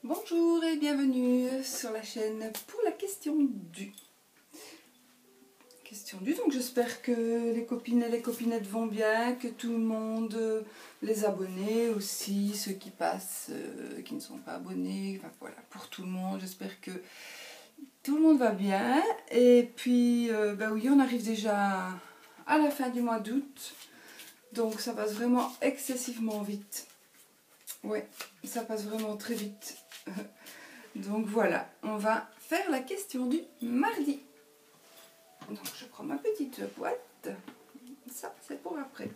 Bonjour et bienvenue sur la chaîne pour la question du. Donc j'espère que les copines et les copinettes vont bien, que tout le monde, les abonnés aussi, ceux qui passent, qui ne sont pas abonnés, enfin voilà, pour tout le monde, j'espère que tout le monde va bien. Et puis, bah oui, on arrive déjà à la fin du mois d'août, donc ça passe vraiment excessivement vite. Ouais, ça passe vraiment très vite. Donc voilà, on va faire la question du mardi. Donc je prends ma petite boîte. Ça, c'est pour après.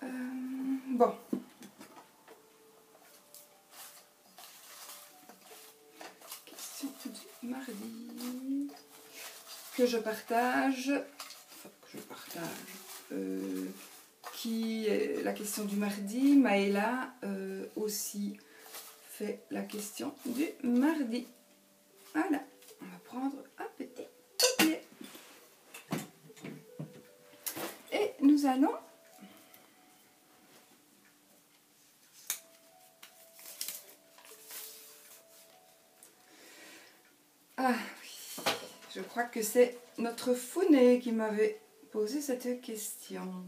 Bon. Question du mardi. Que je partage. Qui est la question du mardi. Maëla aussi fait la question du mardi. Voilà. On va prendre un petit papier. Et nous allons oui, je crois que c'est notre Founé qui m'avait posé cette question.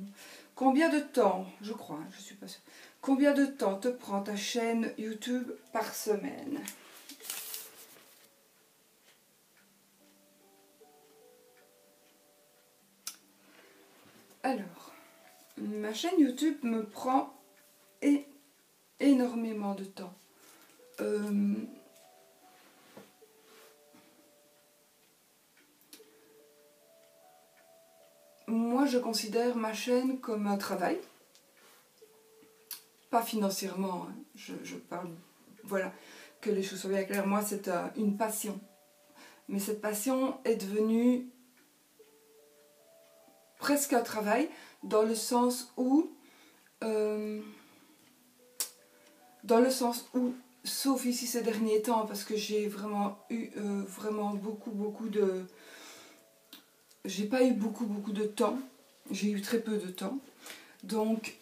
Combien de temps, je crois, je suis pas sûre, combien de temps te prend ta chaîne YouTube par semaine? Alors, ma chaîne YouTube me prend énormément de temps. Moi, je considère ma chaîne comme un travail. Pas financièrement, hein. Je parle, voilà, que les choses soient bien claires. Moi, c'est une passion. Mais cette passion est devenue presque un travail, dans le sens où, sauf ici ces derniers temps, parce que j'ai vraiment eu beaucoup de... J'ai pas eu beaucoup de temps, j'ai eu très peu de temps, donc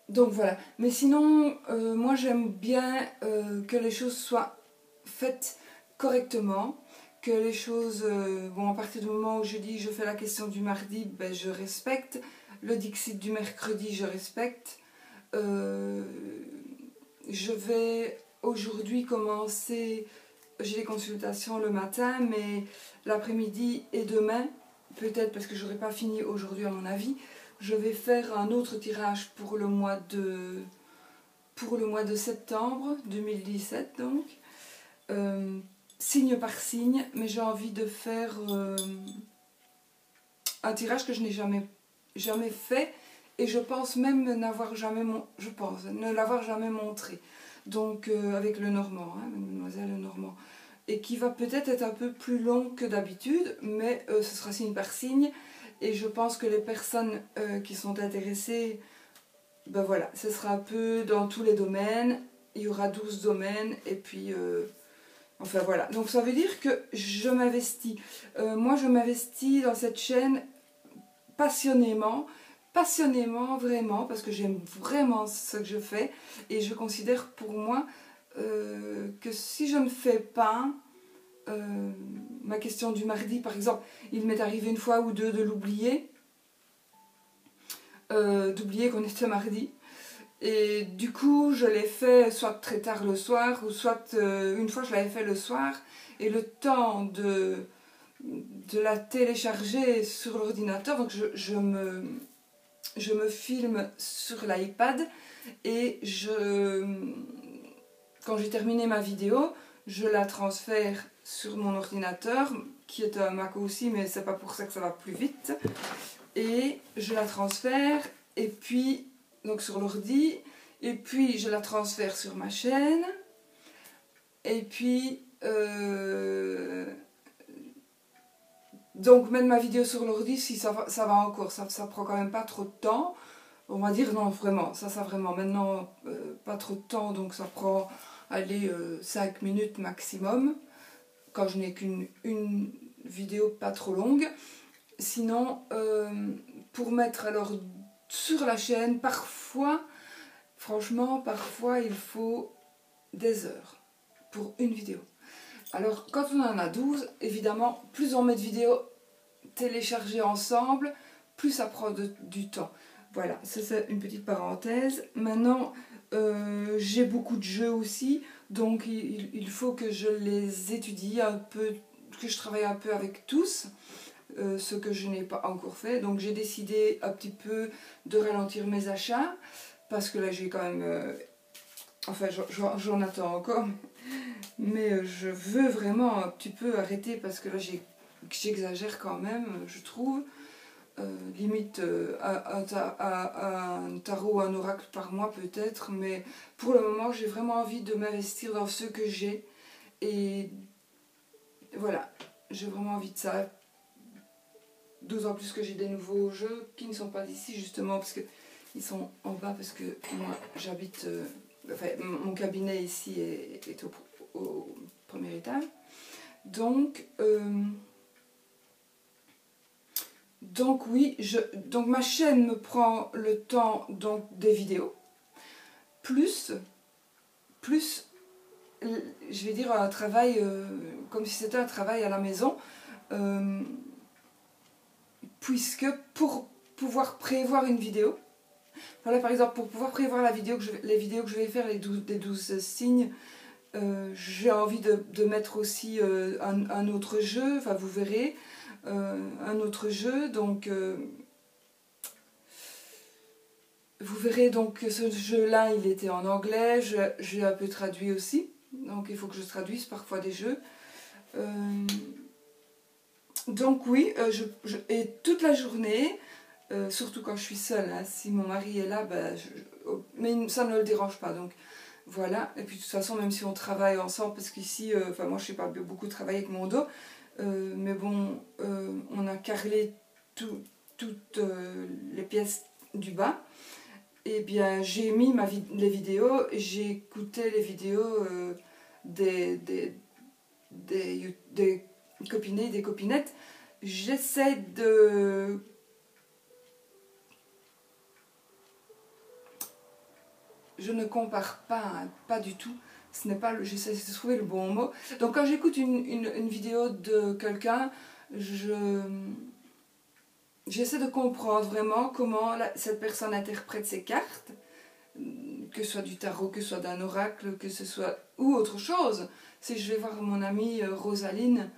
voilà. Mais sinon, moi j'aime bien que les choses soient faites correctement, que les choses, bon, à partir du moment où je dis je fais la question du mardi, ben, je respecte, le Dixit du mercredi je respecte. Je vais aujourd'hui commencer, j'ai des consultations le matin, mais l'après-midi et demain, peut-être parce que j'aurai pas fini aujourd'hui à mon avis, je vais faire un autre tirage pour le mois de septembre 2017 donc, signe par signe, mais j'ai envie de faire un tirage que je n'ai jamais fait, et je pense même ne l'avoir jamais montré. Donc avec le Normand, hein, Mademoiselle le Normand, et qui va peut-être être un peu plus long que d'habitude, mais ce sera signe par signe, et je pense que les personnes qui sont intéressées, ben voilà, ce sera un peu dans tous les domaines, il y aura 12 domaines, et puis enfin voilà, donc ça veut dire que je m'investis. Moi je m'investis dans cette chaîne passionnément vraiment, parce que j'aime vraiment ce que je fais, et je considère pour moi que si je ne fais pas ma question du mardi, par exemple, il m'est arrivé une fois ou deux de l'oublier, d'oublier qu'on était mardi, et du coup je l'ai fait soit très tard le soir, ou soit une fois je l'avais fait le soir, et le temps de la télécharger sur l'ordinateur, donc je me filme sur l'iPad, et quand j'ai terminé ma vidéo, je la transfère sur mon ordinateur, qui est un Mac aussi, mais c'est pas pour ça que ça va plus vite, et je la transfère, et puis donc sur l'ordi, et puis je la transfère sur ma chaîne, et puis donc mettre ma vidéo sur l'ordi, si ça va encore, ça prend quand même pas trop de temps. On va dire non, vraiment, ça vraiment, maintenant pas trop de temps, donc ça prend, allez, 5 minutes maximum, quand je n'ai qu'une vidéo pas trop longue. Sinon, pour mettre alors sur la chaîne, parfois, franchement, parfois, il faut des heures pour une vidéo. Alors, quand on en a 12, évidemment, plus on met de vidéos téléchargées ensemble, plus ça prend du temps. Voilà, ça c'est une petite parenthèse. Maintenant, j'ai beaucoup de jeux aussi, donc il faut que je les étudie un peu, que je travaille un peu avec tous, ce que je n'ai pas encore fait. Donc j'ai décidé un petit peu de ralentir mes achats, parce que là j'ai quand même... enfin, j'en attends encore, mais je veux vraiment un petit peu arrêter, parce que là j'exagère quand même, je trouve. Limite un tarot, un oracle par mois peut-être, mais pour le moment j'ai vraiment envie de m'investir dans ce que j'ai, et voilà, j'ai vraiment envie de ça, d'autant plus que j'ai des nouveaux jeux qui ne sont pas ici justement, parce qu'ils sont en bas, parce que moi j'habite, enfin mon cabinet ici est au premier étage, donc oui, donc ma chaîne me prend le temps donc des vidéos, plus je vais dire un travail, comme si c'était un travail à la maison, puisque pour pouvoir prévoir une vidéo, voilà, par exemple, pour pouvoir prévoir les vidéos que je vais faire, les 12 signes, j'ai envie de mettre aussi un autre jeu, enfin vous verrez, un autre jeu, donc vous verrez donc que ce jeu-là, il était en anglais, j'ai un peu traduit aussi, donc il faut que je traduise parfois des jeux. Donc oui, et toute la journée, surtout quand je suis seule, hein, si mon mari est là, ben, mais ça ne le dérange pas, donc voilà. Et puis de toute façon, même si on travaille ensemble, parce qu'ici, enfin moi je sais pas beaucoup travailler avec mon dos, mais bon, on a carrelé toutes les pièces du bas. Et bien j'ai mis les vidéos, j'ai écouté les vidéos des copinets, des copinettes. J'essaie de... Je ne compare pas, hein, pas du tout. Ce n'est pas j'essaie de trouver le bon mot. Donc quand j'écoute une vidéo de quelqu'un, j'essaie de comprendre vraiment comment cette personne interprète ses cartes, que ce soit du tarot, que ce soit d'un oracle, que ce soit... ou autre chose. Si je vais voir mon amie Rosaline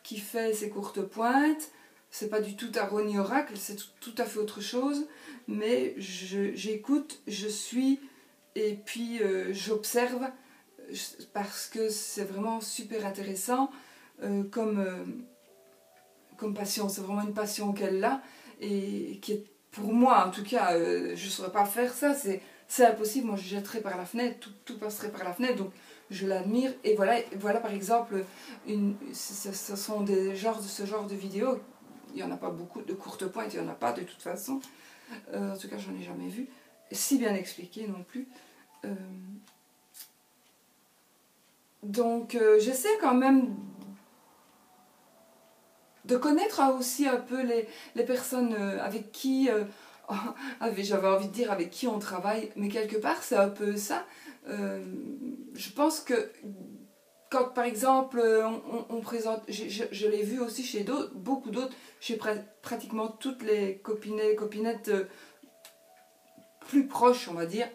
qui fait ses courtes pointes, c'est pas du tout tarot ni oracle, c'est tout à fait autre chose, mais j'écoute, je suis, et puis j'observe, parce que c'est vraiment super intéressant comme passion. C'est vraiment une passion qu'elle a, et qui est, pour moi en tout cas, je ne saurais pas faire ça, c'est impossible. Moi je jetterais par la fenêtre, tout passerait par la fenêtre, donc je l'admire. Et voilà par exemple, ce sont ce genre de vidéos. Il n'y en a pas beaucoup de courtes pointes, il n'y en a pas de toute façon. En tout cas, j'en ai jamais vu. Si bien expliqué non plus. Donc, j'essaie quand même de connaître aussi un peu les personnes avec qui... j'avais envie de dire avec qui on travaille, mais quelque part, c'est un peu ça. Je pense que quand par exemple on présente, je l'ai vu aussi chez beaucoup d'autres, chez pratiquement toutes les copinettes plus proches, on va dire,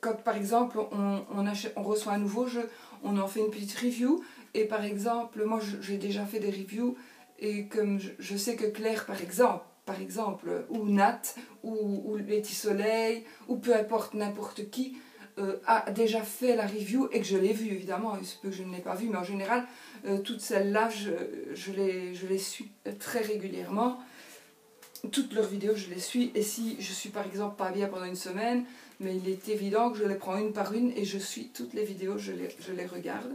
quand par exemple on reçoit un nouveau jeu, on en fait une petite review, et par exemple, moi j'ai déjà fait des reviews, et comme je sais que Claire par exemple, ou Nat, ou Letty Soleil, ou peu importe, n'importe qui, a déjà fait la review, et que je l'ai vue évidemment, il se peut que je ne l'ai pas vue, mais en général toutes celles-là je les suis très régulièrement, toutes leurs vidéos je les suis, et si je suis par exemple pas bien pendant une semaine, mais il est évident que je les prends une par une et je suis toutes les vidéos, je les regarde.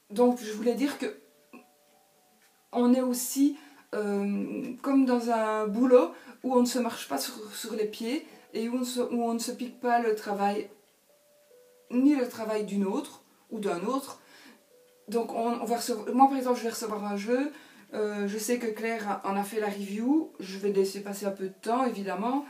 Donc je voulais dire que on est aussi comme dans un boulot où on ne se marche pas sur les pieds, et où on ne se pique pas le travail, ni le travail d'une autre ou d'un autre. Donc on va recevoir, moi par exemple je vais recevoir un jeu, Je sais que Claire en a fait la review, je vais laisser passer un peu de temps évidemment,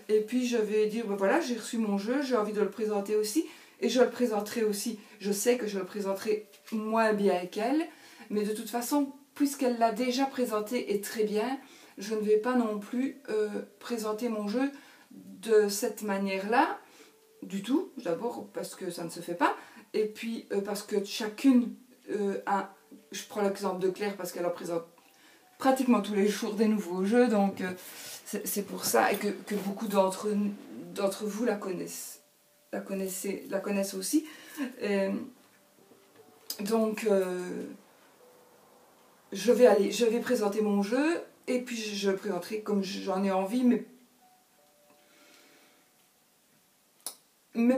et puis je vais dire, ben voilà, j'ai reçu mon jeu, j'ai envie de le présenter aussi, et je le présenterai aussi. Je sais que je le présenterai moins bien qu'elle, mais de toute façon, puisqu'elle l'a déjà présenté et très bien, je ne vais pas non plus présenter mon jeu de cette manière-là, du tout, d'abord parce que ça ne se fait pas, et puis parce que chacune a... Je prends l'exemple de Claire parce qu'elle en présente pratiquement tous les jours des nouveaux jeux, donc c'est pour ça, et que beaucoup d'entre vous la connaissent. La connaissent aussi. Et donc, je vais présenter mon jeu, et puis je le présenterai comme j'en ai envie, mais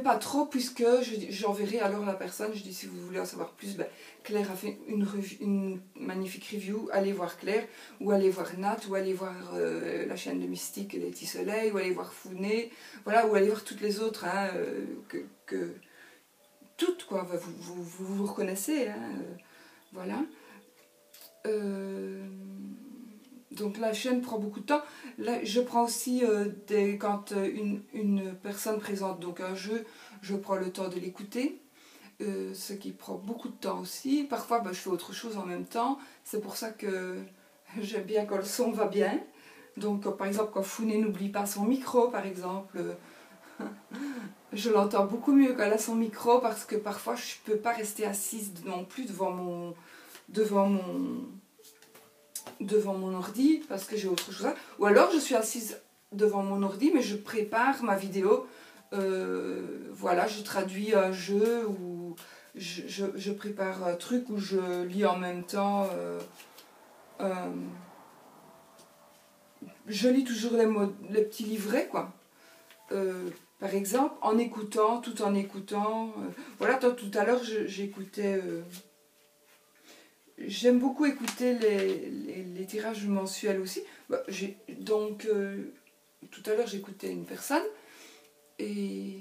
pas trop, puisque j'enverrai alors la personne, je dis si vous voulez en savoir plus, ben, Claire a fait une magnifique review, allez voir Claire, ou allez voir Nat, ou allez voir la chaîne de Mystique et les Petits Soleils, ou allez voir Founé, voilà, ou allez voir toutes les autres, hein, toutes quoi, vous reconnaissez, hein, voilà. Donc la chaîne prend beaucoup de temps. Là, je prends aussi, quand une personne présente donc un jeu, je prends le temps de l'écouter, ce qui prend beaucoup de temps aussi. Parfois, je fais autre chose en même temps. C'est pour ça que j'aime bien quand le son va bien. Donc, par exemple, quand Founé n'oublie pas son micro, par exemple, je l'entends beaucoup mieux quand elle a son micro, parce que parfois, je ne peux pas rester assise non plus devant mon ordi parce que j'ai autre chose à... Ou alors je suis assise devant mon ordi mais je prépare ma vidéo, voilà, je traduis un jeu ou je prépare un truc, ou je lis en même temps, je lis toujours les petits livrets quoi, par exemple tout en écoutant, voilà, tout à l'heure j'écoutais... J'aime beaucoup écouter les tirages mensuels aussi. Donc, tout à l'heure, j'écoutais une personne, et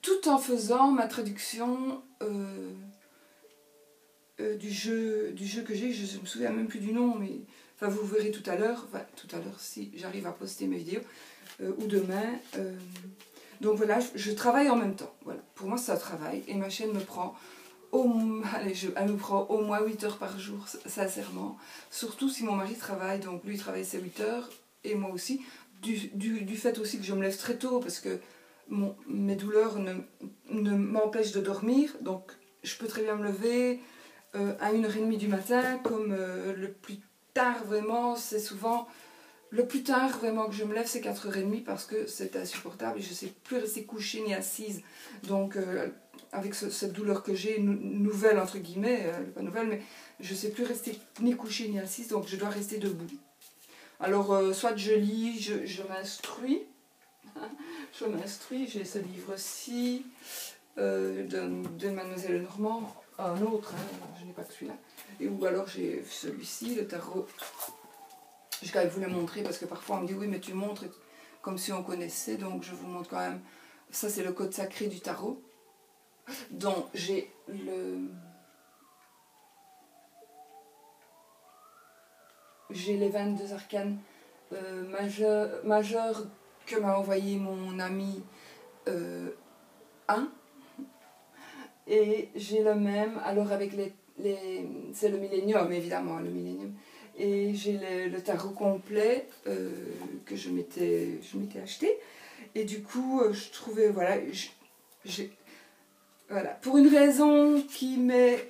tout en faisant ma traduction du jeu que j'ai, je ne me souviens même plus du nom, mais enfin, vous verrez tout à l'heure, si j'arrive à poster mes vidéos, ou demain. Donc voilà, je travaille en même temps. Voilà. Pour moi, c'est un travail, et ma chaîne me prend... elle me prend au moins 8 heures par jour, sincèrement. Surtout si mon mari travaille, donc lui il travaille ses 8 heures, et moi aussi. Du fait aussi que je me lève très tôt, parce que mes douleurs ne m'empêchent de dormir, donc je peux très bien me lever à 1h30 du matin, comme le plus tard vraiment, c'est souvent... Le plus tard vraiment que je me lève, c'est 4h30, parce que c'est insupportable et je ne sais plus rester couchée ni assise. Donc avec cette douleur que j'ai, nouvelle entre guillemets, pas nouvelle, mais je ne sais plus rester ni couchée ni assise, donc je dois rester debout. Alors soit je lis, je m'instruis, je m'instruis, j'ai ce livre-ci de Mademoiselle Lenormand, un autre, hein, je n'ai pas que celui-là, ou alors j'ai celui-ci, le tarot. Je vais quand même vous le montrer, parce que parfois on me dit oui mais tu montres comme si on connaissait, donc je vous montre quand même. Ça c'est le code sacré du tarot. Donc j'ai les 22 arcanes majeurs que m'a envoyé mon ami 1. Et j'ai le même, alors avec c'est le millénium évidemment, le millénium. Et j'ai le tarot complet que je m'étais acheté. Et du coup, je trouvais, voilà, voilà, pour une raison qui n'est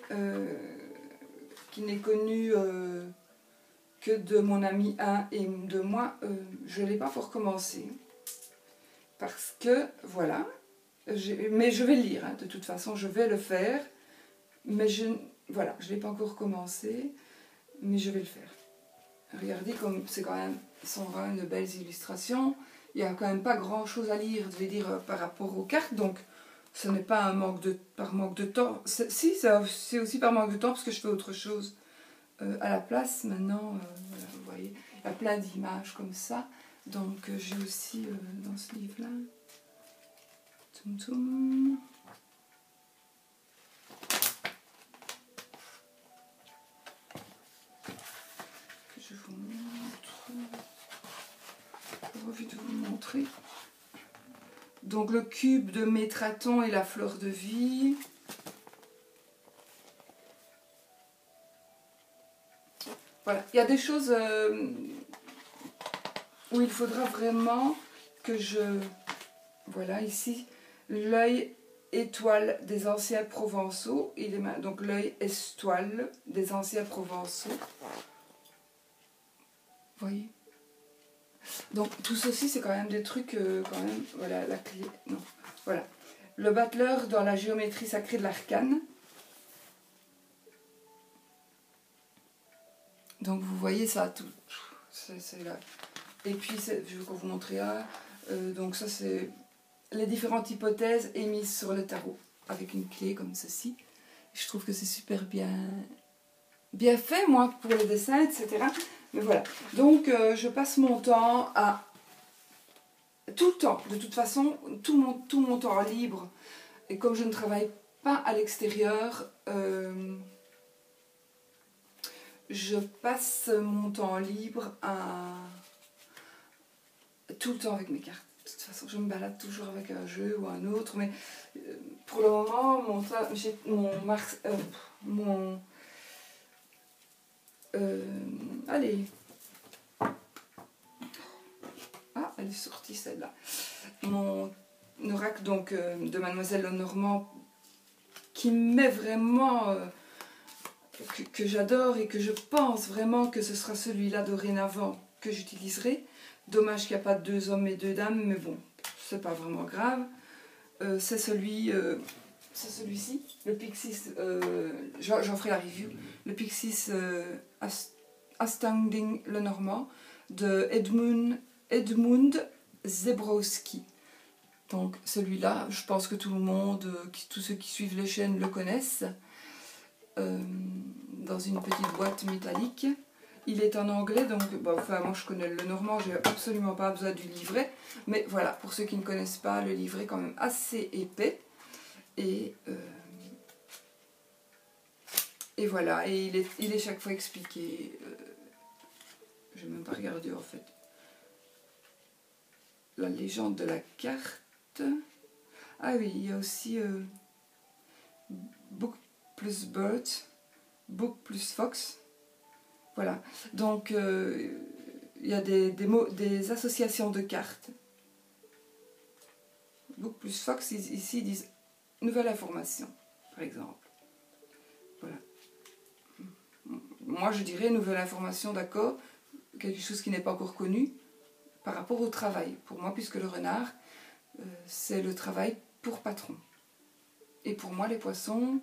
connue que de mon ami 1 et de moi, je ne l'ai pas pour commencer. Parce que, voilà, mais je vais le lire, hein, de toute façon, je vais le faire. Mais voilà, je ne l'ai pas encore commencé, mais je vais le faire. Regardez comme ce sont quand même de belles illustrations. Il n'y a quand même pas grand chose à lire, je vais dire, par rapport aux cartes, donc ce n'est pas par manque de temps. Si, c'est aussi par manque de temps, parce que je fais autre chose à la place. Maintenant, voilà, vous voyez, il y a plein d'images comme ça. Donc j'ai aussi dans ce livre-là. Toum toum. montrer. Donc le cube de Métraton et la fleur de vie. Voilà, il y a des choses où il faudra vraiment que je... Voilà, ici, l'œil étoile des anciens provençaux. Donc l'œil étoile des anciens provençaux. Vous voyez? Donc tout ceci, c'est quand même des trucs, quand même, voilà, la clé, non, voilà. Le battleur dans la géométrie sacrée de l'arcane. Donc vous voyez ça, tout, c'est là. Et puis, je vais vous montrer un. Donc ça, c'est les différentes hypothèses émises sur le tarot, avec une clé comme ceci. Je trouve que c'est super bien fait, moi, pour les dessins, etc. Mais voilà. Donc, je passe mon temps à... Tout le temps, de toute façon, tout mon temps libre. Et comme je ne travaille pas à l'extérieur, je passe mon temps libre à... Tout le temps avec mes cartes. De toute façon, je me balade toujours avec un jeu ou un autre. Mais pour le moment, allez. Ah, elle est sortie celle-là. Mon oracle donc, de Mademoiselle Lenormand qui m'est vraiment... que j'adore et que je pense vraiment que ce sera celui-là dorénavant que j'utiliserai. Dommage qu'il n'y a pas 2 hommes et 2 dames, mais bon, c'est pas vraiment grave. C'est celui-ci, le Pixis, j'en ferai la review, le Pixis Astounding Lenormand de Edmund Zebrowski. Donc celui-là, je pense que tout le monde, tous ceux qui suivent les chaînes le connaissent, dans une petite boîte métallique. Il est en anglais, donc enfin, moi je connais le normand, j'ai absolument pas besoin du livret. Mais voilà, pour ceux qui ne connaissent pas, le livret est quand même assez épais. Et voilà, et il est chaque fois expliqué. Je n'ai même pas regardé en fait. La légende de la carte. Ah oui, il y a aussi Book plus Bird, Book plus Fox. Voilà, donc il y a des associations de cartes. Book plus Fox, ici ils disent nouvelle information, par exemple. Voilà. Moi je dirais nouvelle information, d'accord, quelque chose qui n'est pas encore connu par rapport au travail. Pour moi, puisque le renard, c'est le travail pour patron. Et pour moi, les poissons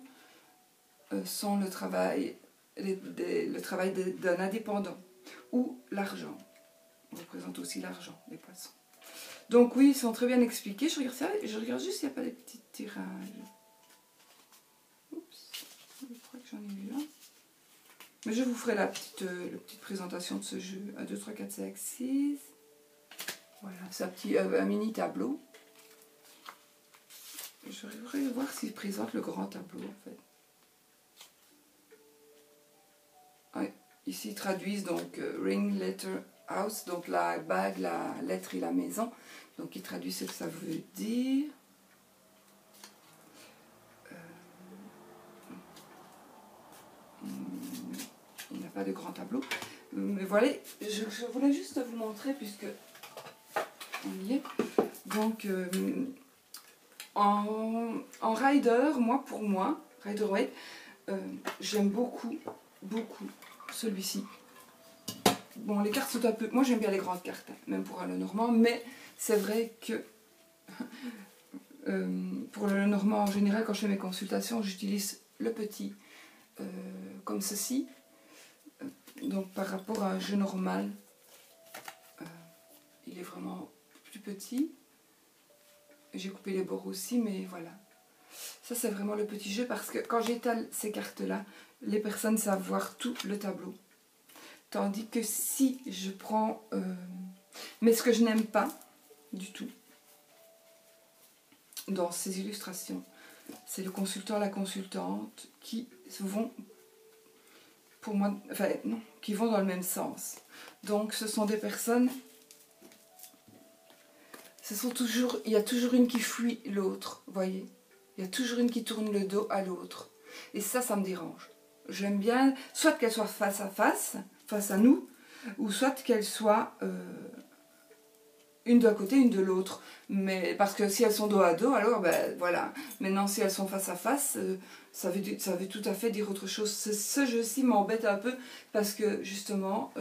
sont le travail d'un indépendant. Ou l'argent. On représente aussi l'argent, les poissons. Donc oui, ils sont très bien expliqués. Je regarde ça, je regarde juste s'il n'y a pas des petits tirages. Oups, je crois que j'en ai vu un. Mais je vous ferai la petite présentation de ce jeu. 1, 2, 3, 4, 5, 6. Voilà, c'est un mini tableau. Je voudrais voir s'il présente le grand tableau en fait. Ouais, ici ils traduisent donc ring, letter, house, donc la bague, la lettre et la maison. Donc ils traduisent ce que ça veut dire. Il n'y a pas de grand tableau. Mais voilà, je voulais juste vous montrer puisque on y est. Donc en rider, pour moi, Rider Waite, j'aime beaucoup celui-ci. Bon, les cartes sont un peu... Moi, j'aime bien les grandes cartes, hein, même pour un Lenormand, mais c'est vrai que pour le Lenormand, en général, quand je fais mes consultations, j'utilise le petit, comme ceci. Donc, par rapport à un jeu normal, il est vraiment plus petit. J'ai coupé les bords aussi, mais voilà. Ça, c'est vraiment le petit jeu, parce que quand j'étale ces cartes-là, les personnes savent voir tout le tableau. Tandis que si je prends... mais ce que je n'aime pas du tout dans ces illustrations, c'est le consultant, la consultante qui vont, pour moi, enfin non, qui vont dans le même sens. Donc ce sont des personnes il y a toujours une qui fuit l'autre, vous voyez. Il y a toujours une qui tourne le dos à l'autre. Et ça me dérange. J'aime bien, soit qu'elle soit face à face nous, ou soit qu'elle soit une d'un côté, une de l'autre. Mais parce que si elles sont dos à dos, alors ben voilà. Maintenant, si elles sont face à face, ça veut tout à fait dire autre chose. Ce jeu-ci m'embête un peu parce que justement,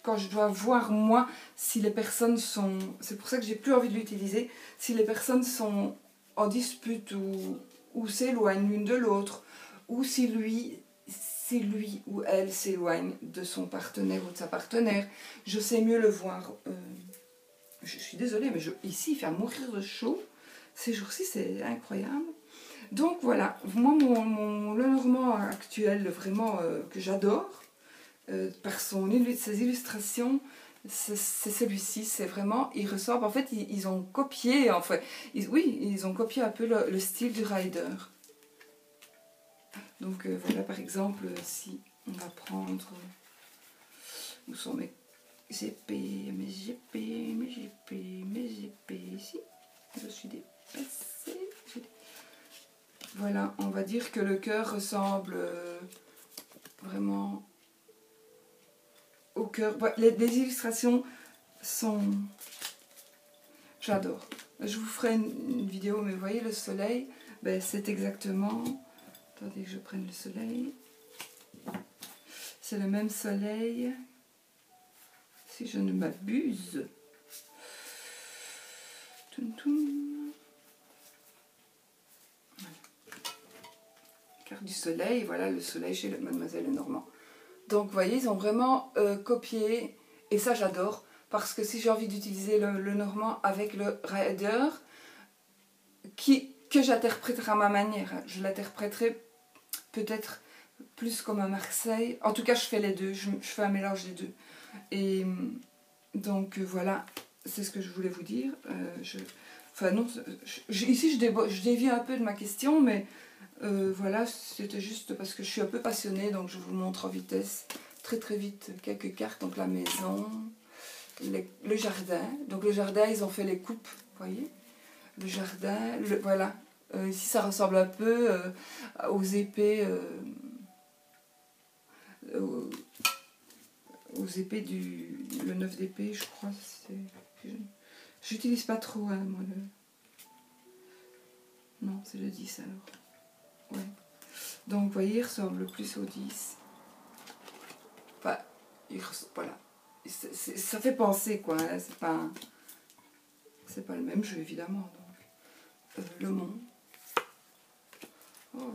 quand je dois voir moi si les personnes sont... C'est pour ça que j'ai plus envie de l'utiliser. Si les personnes sont en dispute ou s'éloignent l'une de l'autre, ou si lui ou elle s'éloigne de son partenaire ou de sa partenaire, je sais mieux le voir. Je suis désolée, mais ici, il fait à mourir de chaud. Ces jours-ci, c'est incroyable. Donc voilà, moi, le Normand actuel, vraiment, que j'adore, par ses illustrations, c'est celui-ci. C'est vraiment, il ressemble, en fait, ils ont copié, en fait, ils ont copié un peu le style du Rider. Donc voilà, par exemple, si on va prendre... Où sont mes épées, ici. Je suis dépassée. Voilà, on va dire que le cœur ressemble vraiment au cœur. Les illustrations sont... J'adore. Je vous ferai une vidéo, mais vous voyez le soleil, ben, c'est exactement... Attendez que je prenne le soleil. C'est le même soleil, si je ne m'abuse. Voilà. Carte du soleil, voilà le soleil chez Mademoiselle Lenormand. Donc vous voyez, ils ont vraiment copié, et ça j'adore, parce que si j'ai envie d'utiliser le Normand avec le Rider, que j'interpréterai à ma manière, je l'interpréterai peut-être plus comme à Marseille. En tout cas, je fais les deux, je fais un mélange des deux. Et donc voilà, c'est ce que je voulais vous dire. Enfin non, ici je dévie un peu de ma question, mais voilà, c'était juste parce que je suis un peu passionnée, donc je vous montre en vitesse, très très vite, quelques cartes. Donc la maison, le jardin. Donc le jardin, ils ont fait les coupes, vous voyez. Le jardin, voilà. Ici, ça ressemble un peu aux épées... aux épées le 9 d'épée, je crois. J'utilise pas trop, hein, moi, non, c'est le 10 alors. Ouais. Donc, vous voyez, il ressemble plus au 10. Enfin, voilà. Ça fait penser, quoi. Hein, c'est pas le même jeu, évidemment. Donc. Le mont. Oh.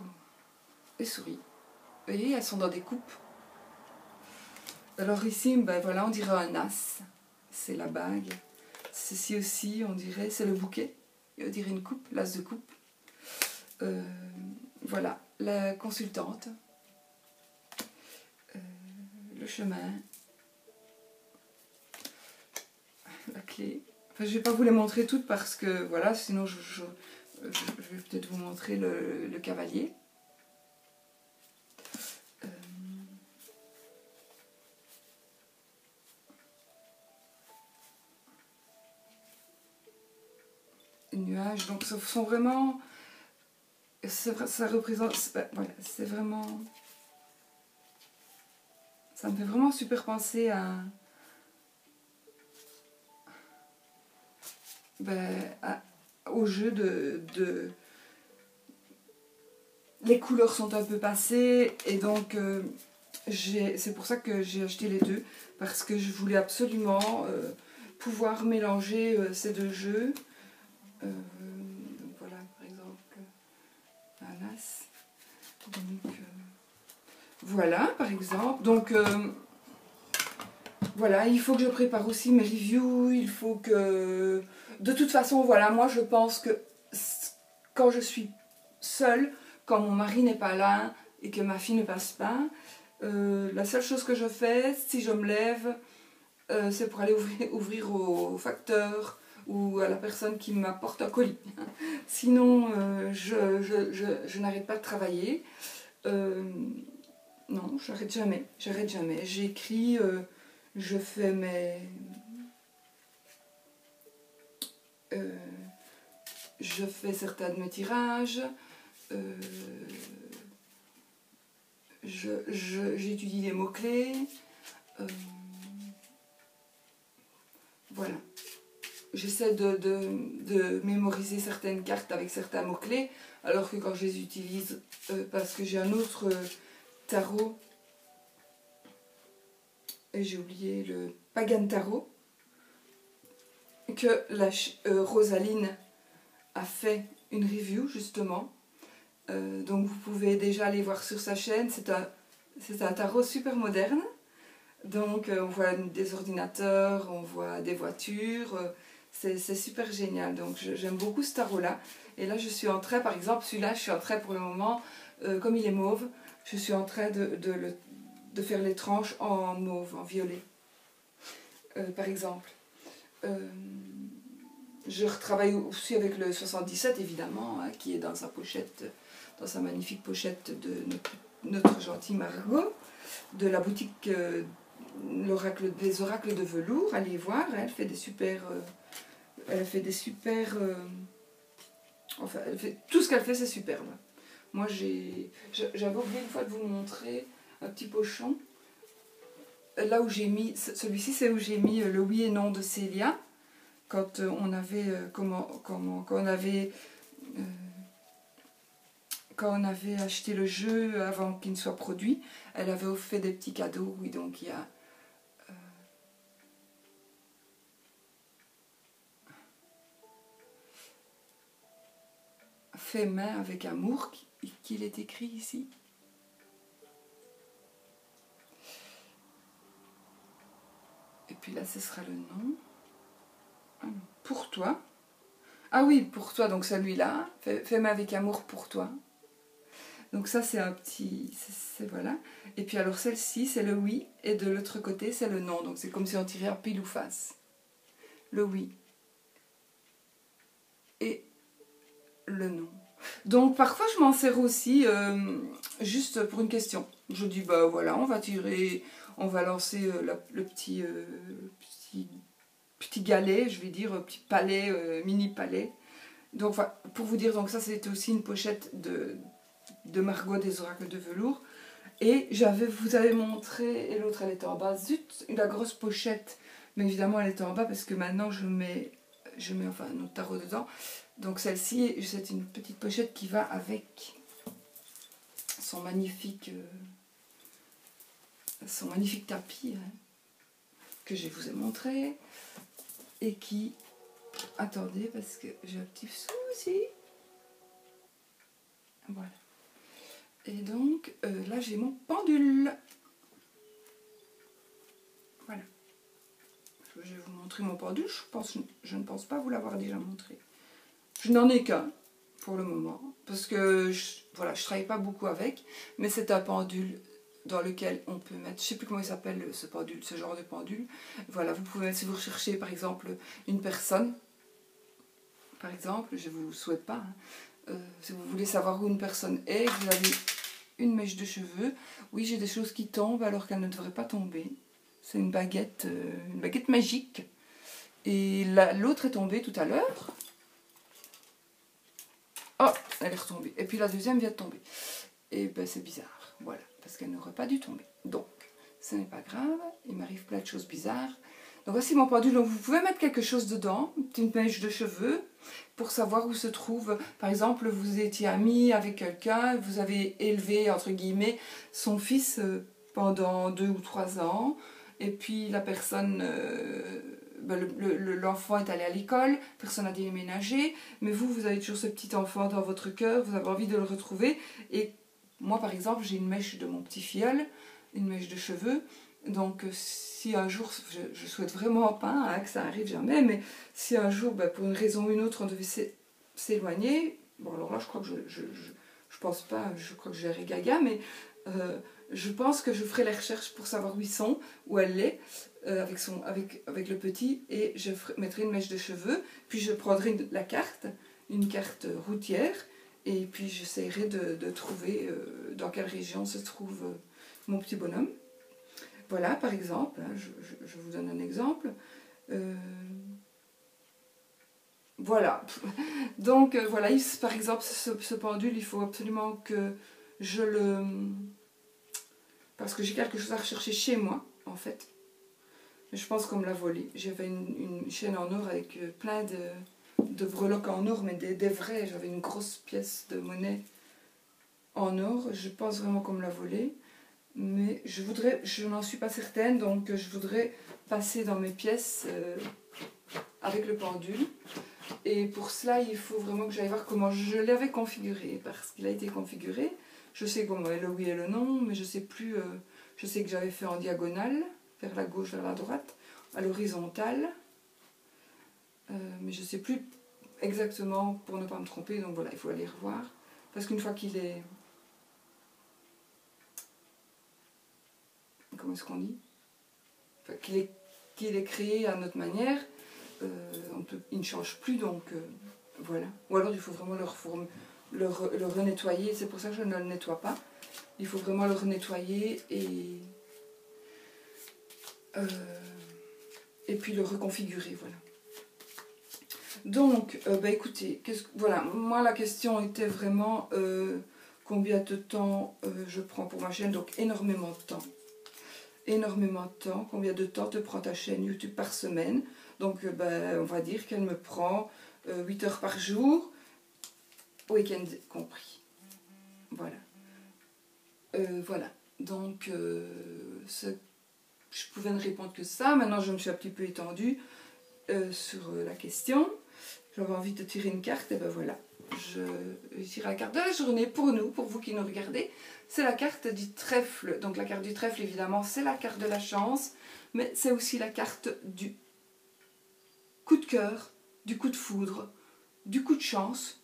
Les souris. Vous voyez, elles sont dans des coupes. Alors ici, ben voilà, on dirait un as. C'est la bague. Ceci aussi, on dirait, c'est le bouquet. Et on dirait une coupe, l'as de coupe. Voilà, la consultante. Le chemin. La clé. Enfin, je ne vais pas vous les montrer toutes parce que, voilà, sinon je vais peut-être vous montrer le cavalier. Nuages, donc ce sont vraiment, ça représente, voilà, c'est vraiment, ça me fait vraiment super penser au jeu les couleurs sont un peu passées et donc c'est pour ça que j'ai acheté les deux, parce que je voulais absolument pouvoir mélanger ces deux jeux. Donc voilà, par exemple, un as. Donc, voilà, par exemple. Donc, voilà, il faut que je prépare aussi mes reviews. Il faut que... De toute façon, voilà, moi, je pense que quand je suis seule, quand mon mari n'est pas là et que ma fille ne passe pas, la seule chose que je fais, si je me lève, c'est pour aller ouvrir au facteur ou à la personne qui m'apporte un colis. Sinon, je n'arrête pas de travailler. Non, j'arrête jamais. J'écris, je fais je fais certains de mes tirages, j'étudie les mots-clés, voilà. J'essaie de mémoriser certaines cartes avec certains mots-clés, alors que quand je les utilise, parce que j'ai un autre tarot, et j'ai oublié le Pagan Tarot, que Rosaline a fait une review justement. Donc vous pouvez déjà aller voir sur sa chaîne, c'est un tarot super moderne. Donc on voit des ordinateurs, on voit des voitures, c'est super génial. Donc j'aime beaucoup ce tarot-là. Et là je suis en train, par exemple, celui-là je suis en train pour le moment, comme il est mauve, je suis en train de faire les tranches en mauve, en violet, par exemple. Je retravaille aussi avec le 77 évidemment, hein, qui est dans sa pochette, dans sa magnifique pochette de notre gentille Margot, de la boutique des oracles de velours. Allez voir, elle fait des super, enfin, tout ce qu'elle fait c'est superbe. Moi j'avais oublié une fois de vous montrer un petit pochon. Là où j'ai mis, celui-ci c'est où j'ai mis le oui et non de Célia. Quand on avait, quand on avait acheté le jeu avant qu'il ne soit produit, elle avait fait des petits cadeaux. Oui, donc il y a fait main avec amour qu'il est écrit ici. Et puis là, ce sera le nom. Pour toi. Ah oui, pour toi, donc celui-là. Fais main avec amour pour toi. Donc ça, c'est un petit... voilà. Et puis alors celle-ci, c'est le oui. Et de l'autre côté, c'est le non. Donc c'est comme si on tirait à pile ou face. Le oui. Et le non. Donc parfois, je m'en sers aussi juste pour une question. Je dis, bah voilà, on va tirer... On va lancer le petit galet, je vais dire, petit palais, mini palais. Donc voilà, pour vous dire, donc ça c'était aussi une pochette de Margot des oracles de velours. Et vous avais montré, et l'autre elle était en bas, zut, la grosse pochette, mais évidemment elle était en bas parce que maintenant je mets enfin notre tarot dedans. Donc celle-ci, c'est une petite pochette qui va avec son magnifique tapis, hein, que je vous ai montré, et qui, attendez parce que j'ai un petit souci, voilà. Et donc là j'ai mon pendule, voilà. Je vais vous montrer mon pendule, je ne pense pas vous l'avoir déjà montré. Je n'en ai qu'un pour le moment, parce que voilà, je travaille pas beaucoup avec, mais c'est un pendule dans lequel on peut mettre, je sais plus comment il s'appelle ce pendule, ce genre de pendule. Voilà, vous pouvez mettre, si vous recherchez par exemple une personne, par exemple, je vous souhaite pas, hein, si vous voulez savoir où une personne est, vous avez une mèche de cheveux. Oui, j'ai des choses qui tombent alors qu'elles ne devraient pas tomber. C'est une baguette magique. Et l'autre est tombée tout à l'heure. Oh, elle est retombée. Et puis la deuxième vient de tomber. Et ben c'est bizarre, voilà, parce qu'elle n'aurait pas dû tomber. Donc, ce n'est pas grave, il m'arrive plein de choses bizarres. Donc voici mon pendule. Donc vous pouvez mettre quelque chose dedans, une mèche de cheveux, pour savoir où se trouve. Par exemple, vous étiez ami avec quelqu'un, vous avez élevé, entre guillemets, son fils pendant 2 ou 3 ans, et puis la personne... l'enfant est allé à l'école, personne n'a déménagé, mais vous avez toujours ce petit enfant dans votre cœur, vous avez envie de le retrouver. Et moi, par exemple, j'ai une mèche de mon petit filleul, une mèche de cheveux. Donc, si un jour, je souhaite vraiment pas hein, que ça arrive jamais, mais si un jour, pour une raison ou une autre, on devait s'éloigner, bon, alors là, je crois que je pense pas, je crois que j'irai gaga, mais je pense que je ferai les recherches pour savoir où ils sont, où elle est. Avec le petit, et je mettrai une mèche de cheveux, puis je prendrai une carte routière, et puis j'essaierai de trouver dans quelle région se trouve mon petit bonhomme. Voilà, par exemple, hein, je vous donne un exemple. voilà. Donc voilà, par exemple, ce pendule, il faut absolument que je le... Parce que j'ai quelque chose à rechercher chez moi, en fait. Mais je pense qu'on me l'a volé. J'avais une chaîne en or avec plein de breloques en or, mais des vrais. J'avais une grosse pièce de monnaie en or. Je pense vraiment qu'on me l'a volé. Mais je n'en suis pas certaine, donc je voudrais passer dans mes pièces avec le pendule. Et pour cela, il faut vraiment que j'aille voir comment je l'avais configuré, parce qu'il a été configuré. Je sais comment est le oui et le non, mais je sais plus. Je sais que j'avais fait en diagonale, vers la gauche, vers la droite, à l'horizontale. Mais je ne sais plus exactement pour ne pas me tromper, donc voilà, il faut aller revoir. Parce qu'une fois qu'il est... Comment est-ce qu'on dit, enfin, qu'il est créé à notre manière, il ne change plus, donc voilà. Ou alors il faut vraiment le renettoyer, c'est pour ça que je ne le nettoie pas. Il faut vraiment le renettoyer et puis le reconfigurer, voilà. Donc, écoutez, voilà, moi la question était vraiment combien de temps je prends pour ma chaîne, donc énormément de temps. Énormément de temps. Combien de temps te prend ta chaîne YouTube par semaine? Donc, on va dire qu'elle me prend 8 heures par jour, week-end compris. Voilà. Voilà. Donc, je pouvais ne répondre que ça. Maintenant, je me suis un petit peu étendue sur la question. J'avais envie de tirer une carte, et ben voilà. Je tire la carte de la journée pour nous, pour vous qui nous regardez. C'est la carte du trèfle. Donc la carte du trèfle, évidemment, c'est la carte de la chance, mais c'est aussi la carte du coup de cœur, du coup de foudre, du coup de chance,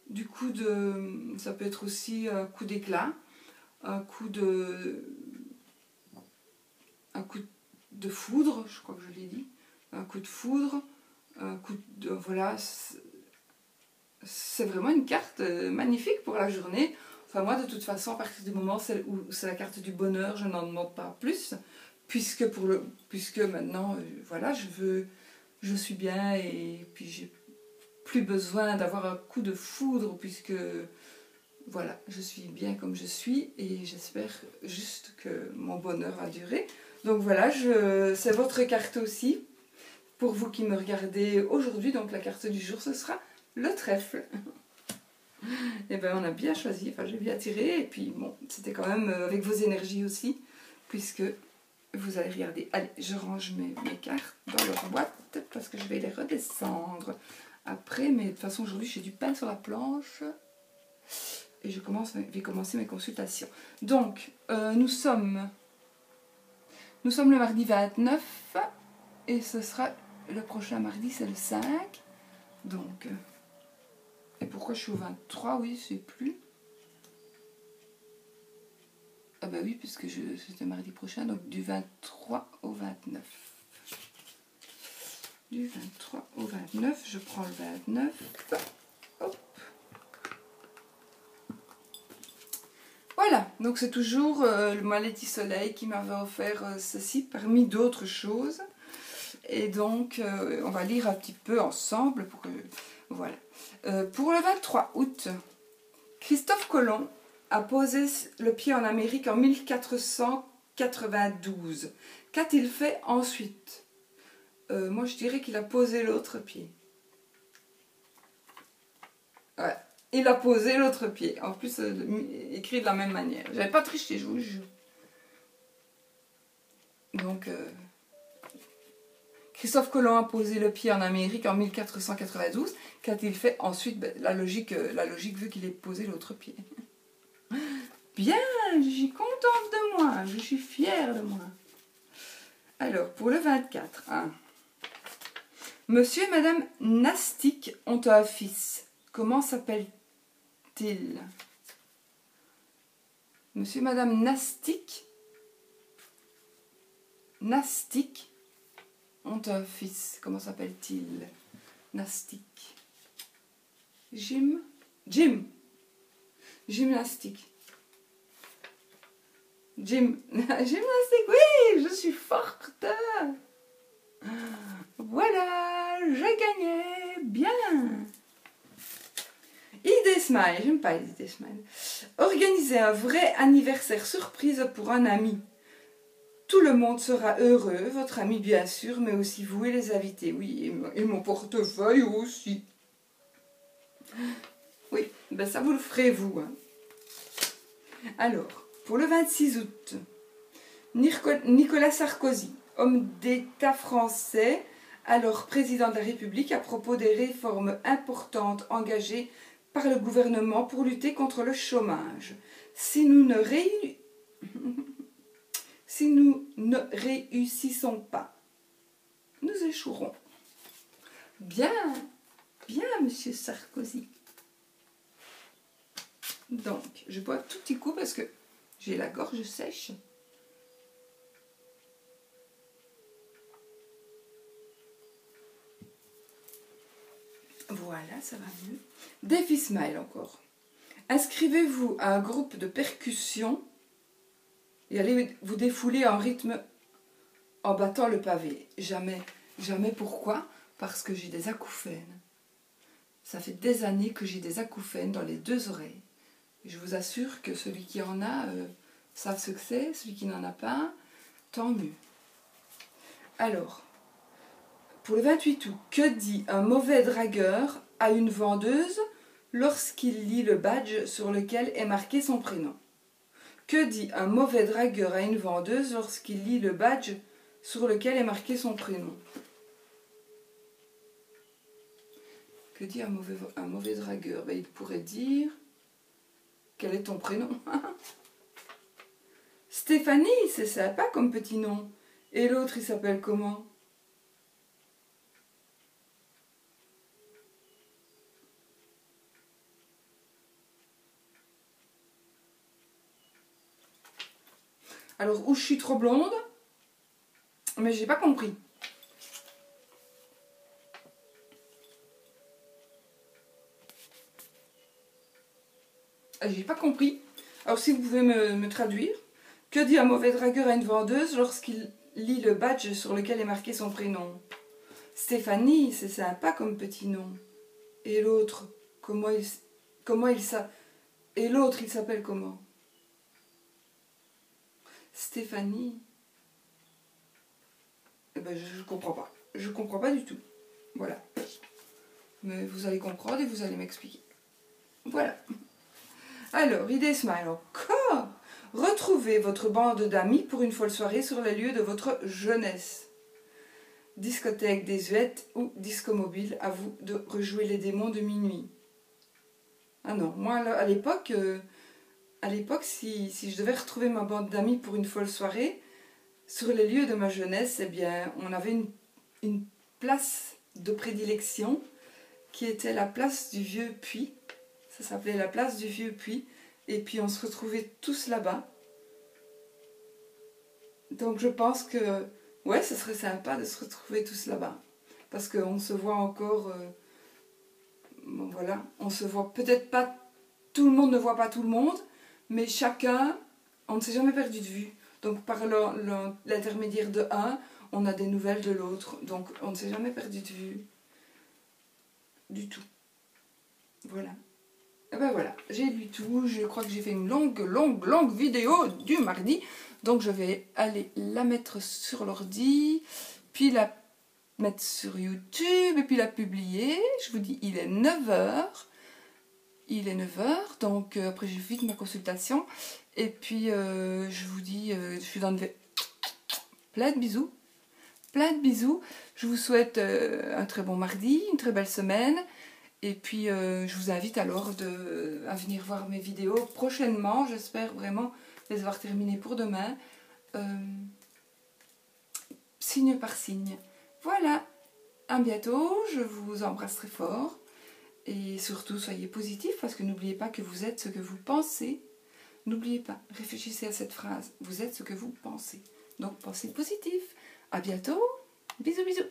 du coup de... Ça peut être aussi un coup d'éclat, un coup de foudre, je crois que je l'ai dit, un coup de foudre, un coup de... Voilà, c'est vraiment une carte magnifique pour la journée. Enfin moi de toute façon, à partir du moment où c'est la carte du bonheur, je n'en demande pas plus, puisque maintenant, voilà, je suis bien et puis j'ai plus besoin d'avoir un coup de foudre, puisque voilà, je suis bien comme je suis et j'espère juste que mon bonheur va durer. Donc voilà, c'est votre carte aussi, pour vous qui me regardez aujourd'hui. Donc la carte du jour, ce sera le trèfle. Et bien on a bien choisi, enfin j'ai bien tiré, et puis bon, c'était quand même avec vos énergies aussi, puisque vous allez regarder. Allez, je range mes cartes dans leur boîte, parce que je vais les redescendre après, mais de toute façon aujourd'hui j'ai du pain sur la planche, et je vais commencer mes consultations. Donc, nous sommes le mardi 29, et ce sera le prochain mardi, c'est le 5, donc... Et pourquoi je suis au 23? Oui, je sais plus. Ah bah oui, puisque c'était mardi prochain, donc du 23 au 29. Du 23 au 29, je prends le 29. Hop. Voilà, donc c'est toujours le Maletti Soleil qui m'avait offert ceci, parmi d'autres choses. Et donc, on va lire un petit peu ensemble pour que... Voilà. Pour le 23 août, Christophe Colomb a posé le pied en Amérique en 1492. Qu'a-t-il fait ensuite? Moi, je dirais qu'il a posé l'autre pied. Ouais, il a posé l'autre pied. En plus, écrit de la même manière. J'avais pas triché, je vous jure. Donc... Christophe Colomb a posé le pied en Amérique en 1492. Qu'a-t-il fait ensuite? La logique veut qu'il ait posé l'autre pied. Bien, je suis contente de moi, je suis fière de moi. Alors, pour le 24, hein. Monsieur et Madame Nastic ont un fils. Comment s'appelle-t-il? Monsieur et Madame Nastic ont un fils. Comment s'appelle-t-il? Nastic. Gymnastique. Gymnastique, oui, je suis forte. Voilà, j'ai gagné. Bien. Idée Smile, j'aime pas les idées Smile. Organisez un vrai anniversaire surprise pour un ami. Tout le monde sera heureux, votre ami bien sûr, mais aussi vous et les invités. Oui, et mon portefeuille aussi. Oui, ben ça vous le ferez vous. Hein. Alors, pour le 26 août, Nicolas Sarkozy, homme d'État français, alors président de la République, à propos des réformes importantes engagées par le gouvernement pour lutter contre le chômage. Si nous ne réussissons pas, nous échouerons. Bien, bien, monsieur Sarkozy. Donc, je bois tout petit coup parce que j'ai la gorge sèche. Voilà, ça va mieux. Défi Smile encore. Inscrivez-vous à un groupe de percussion et allez vous défouler en rythme en battant le pavé. Jamais, jamais pourquoi? Parce que j'ai des acouphènes. Ça fait des années que j'ai des acouphènes dans les deux oreilles. Je vous assure que celui qui en a savent ce que c'est, celui qui n'en a pas, tant mieux. Alors, pour le 28 août, que dit un mauvais dragueur à une vendeuse lorsqu'il lit le badge sur lequel est marqué son prénom? Que dit un mauvais dragueur à une vendeuse lorsqu'il lit le badge sur lequel est marqué son prénom? Que dit un mauvais dragueur? Ben, il pourrait dire... Quel est ton prénom? Stéphanie, c'est sympa comme petit nom. Et l'autre, il s'appelle comment? Alors, ou je suis trop blonde, mais j'ai pas compris. J'ai pas compris. Alors, si vous pouvez me traduire. Que dit un mauvais dragueur à une vendeuse lorsqu'il lit le badge sur lequel est marqué son prénom? Stéphanie, c'est sympa comme petit nom. Et l'autre, et l'autre, il s'appelle comment? Stéphanie. Eh ben, je comprends pas. Je comprends pas du tout. Voilà. Mais vous allez comprendre et vous allez m'expliquer. Voilà. Alors, idée Smile encore. Retrouvez votre bande d'amis pour une folle soirée sur les lieux de votre jeunesse. Discothèque désuète ou disco mobile, à vous de rejouer les démons de minuit. Ah non, moi à l'époque, si je devais retrouver ma bande d'amis pour une folle soirée, sur les lieux de ma jeunesse, eh bien, on avait une place de prédilection qui était la place du Vieux Puy. Ça s'appelait la place du Vieux Puy. Et puis on se retrouvait tous là-bas. Donc je pense que, ouais, ce serait sympa de se retrouver tous là-bas. Parce qu'on se voit encore, bon voilà, on se voit peut-être pas, tout le monde ne voit pas tout le monde, mais chacun, on ne s'est jamais perdu de vue. Donc par l'intermédiaire de un, on a des nouvelles de l'autre. Donc on ne s'est jamais perdu de vue. Du tout. Voilà. Et ben voilà, j'ai lu tout. Je crois que j'ai fait une longue vidéo du mardi. Donc je vais aller la mettre sur l'ordi, puis la mettre sur YouTube, et puis la publier. Je vous dis, il est 9h. Il est 9h, donc après j'ai vite ma consultation. Et puis je vous dis, je vous donne plein de bisous. Plein de bisous. Je vous souhaite un très bon mardi, une très belle semaine. Et puis je vous invite alors à venir voir mes vidéos prochainement. J'espère vraiment les avoir terminées pour demain. Signe par signe. Voilà. À bientôt. Je vous embrasse très fort. Et surtout, soyez positifs parce que n'oubliez pas que vous êtes ce que vous pensez. N'oubliez pas, réfléchissez à cette phrase. Vous êtes ce que vous pensez. Donc, pensez positif. À bientôt. Bisous, bisous.